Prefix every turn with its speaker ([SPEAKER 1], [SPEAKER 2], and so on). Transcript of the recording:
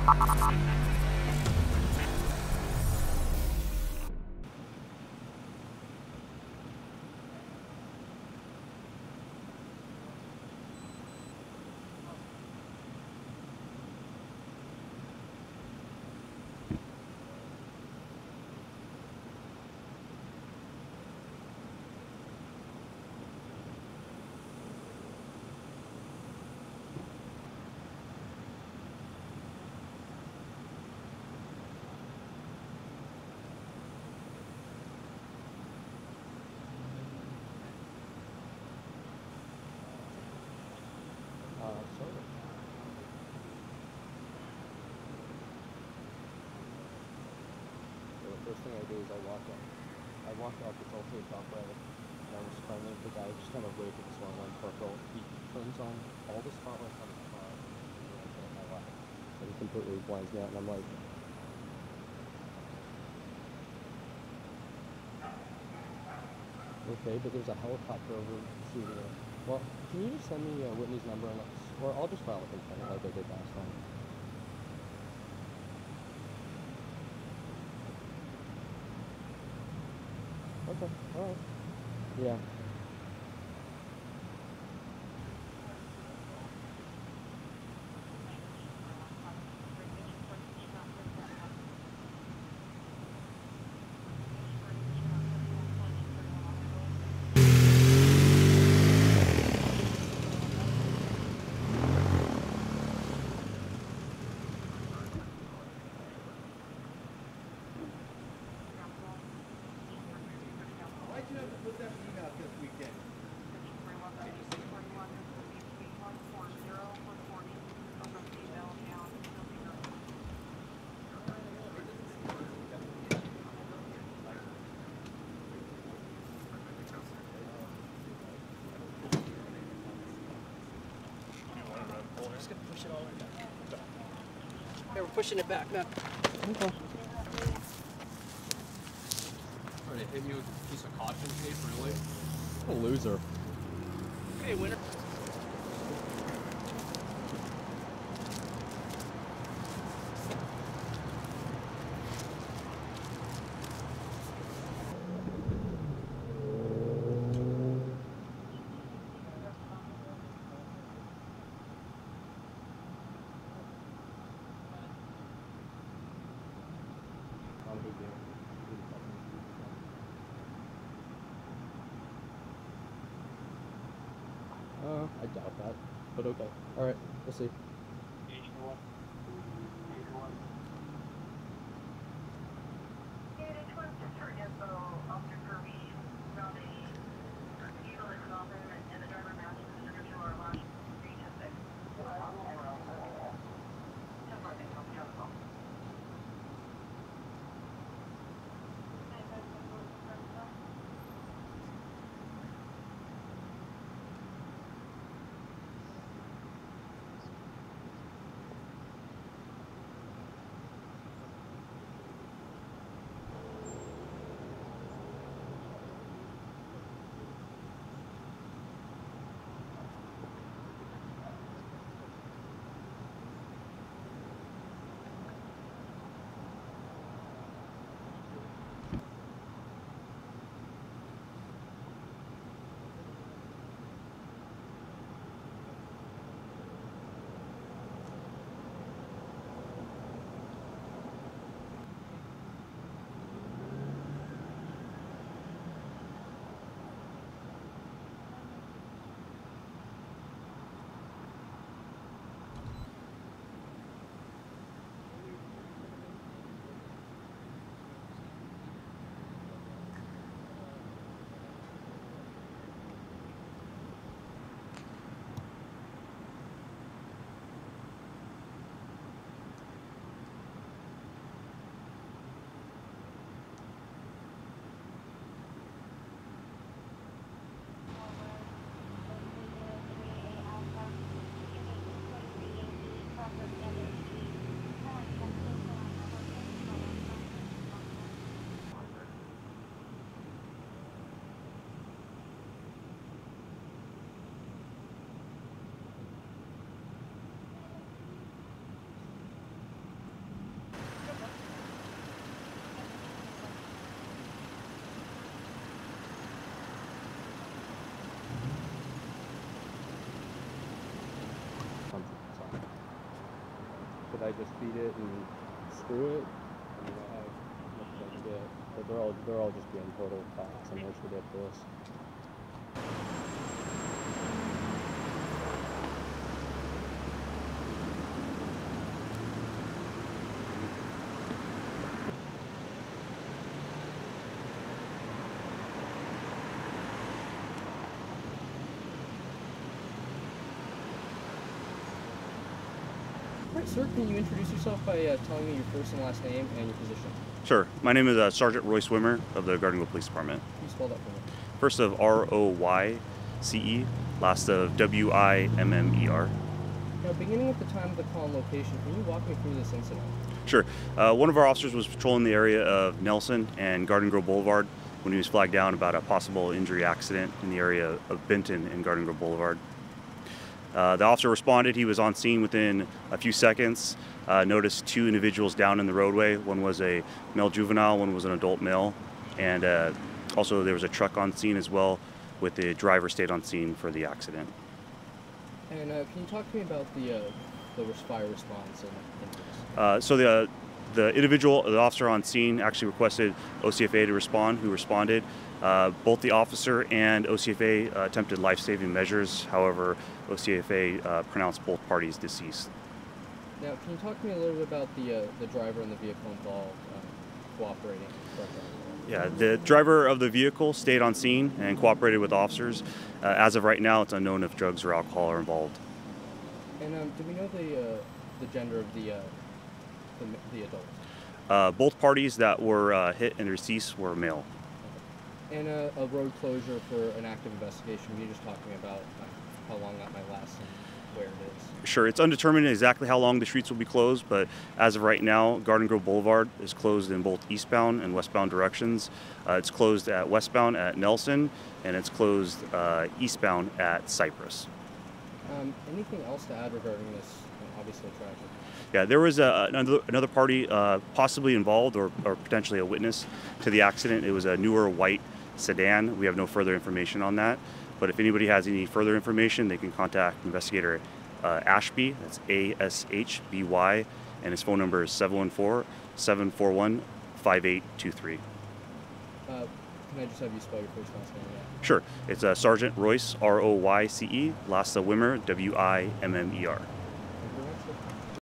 [SPEAKER 1] First thing I do is I walk up. It's all taped off right, and I was finally the guy just kind of waved at this one line corporal. He turns on all the spotlights on the car and my left. And he completely blinds me out, and I'm like, okay, but there's a helicopter over shooting it. Well, can you just send me Whitney's number, and or I'll just file a complaint like I did last time. Okay, alright. Yeah.
[SPEAKER 2] Just gonna push it all the way back. Okay, we're pushing it back now.
[SPEAKER 1] Okay.
[SPEAKER 3] Are they hitting you with a piece of caution tape, really?
[SPEAKER 1] I'm a loser.
[SPEAKER 2] Hey, winner.
[SPEAKER 1] I doubt that, but okay. Alright, we'll see. I just feed it and screw it. I mean, I have nothing I can do. But they're all just being total facts, and it's ridiculous.
[SPEAKER 2] All right, sir, can you introduce yourself by telling me your first and last name and your position?
[SPEAKER 4] Sure. My name is Sergeant Roy Swimmer of the Garden Grove Police Department.
[SPEAKER 2] Can you spell that for me?
[SPEAKER 4] First of Royce, last of Wimmer.
[SPEAKER 2] Now, beginning at the time of the call and location, can you walk me through this incident?
[SPEAKER 4] Sure. One of our officers was patrolling the area of Nelson and Garden Grove Boulevard when he was flagged down about a possible injury accident in the area of Benton and Garden Grove Boulevard. The officer responded. He was on scene within a few seconds. Noticed two individuals down in the roadway. One was a male juvenile, one was an adult male. And also there was a truck on scene as well, with the driver stayed on scene for the accident.
[SPEAKER 2] And can you talk to me about the fire response and injuries?
[SPEAKER 4] So the individual, the officer on scene actually requested OCFA to respond, who responded. Both the officer and OCFA attempted life-saving measures. However, OCFA pronounced both parties deceased.
[SPEAKER 2] Now, can you talk to me a little bit about the driver and the vehicle involved cooperating?
[SPEAKER 4] Yeah, the driver of the vehicle stayed on scene and cooperated with officers. As of right now, it's unknown if drugs or alcohol are involved.
[SPEAKER 2] And do we know the gender of the adult?
[SPEAKER 4] Both parties that were hit and deceased were male.
[SPEAKER 2] And a road closure for an active investigation. Can you just talk to me about how long that might last and where it is?
[SPEAKER 4] Sure, it's undetermined exactly how long the streets will be closed, but as of right now, Garden Grove Boulevard is closed in both eastbound and westbound directions. It's closed at westbound at Nelson, and it's closed eastbound at Cypress.
[SPEAKER 2] Anything else to add regarding this obviously tragic?
[SPEAKER 4] Yeah, there was another party possibly involved or potentially a witness to the accident. It was a newer white sedan. We have no further information on that. But if anybody has any further information, they can contact investigator Ashby, that's ASHBY, and his phone number is 714-741-5823.
[SPEAKER 2] Can I just have you spell your first and last name again?
[SPEAKER 4] Sure. It's Sergeant Royce, Royce, last of Wimmer, Wimmer.
[SPEAKER 2] Thank you very much, sir.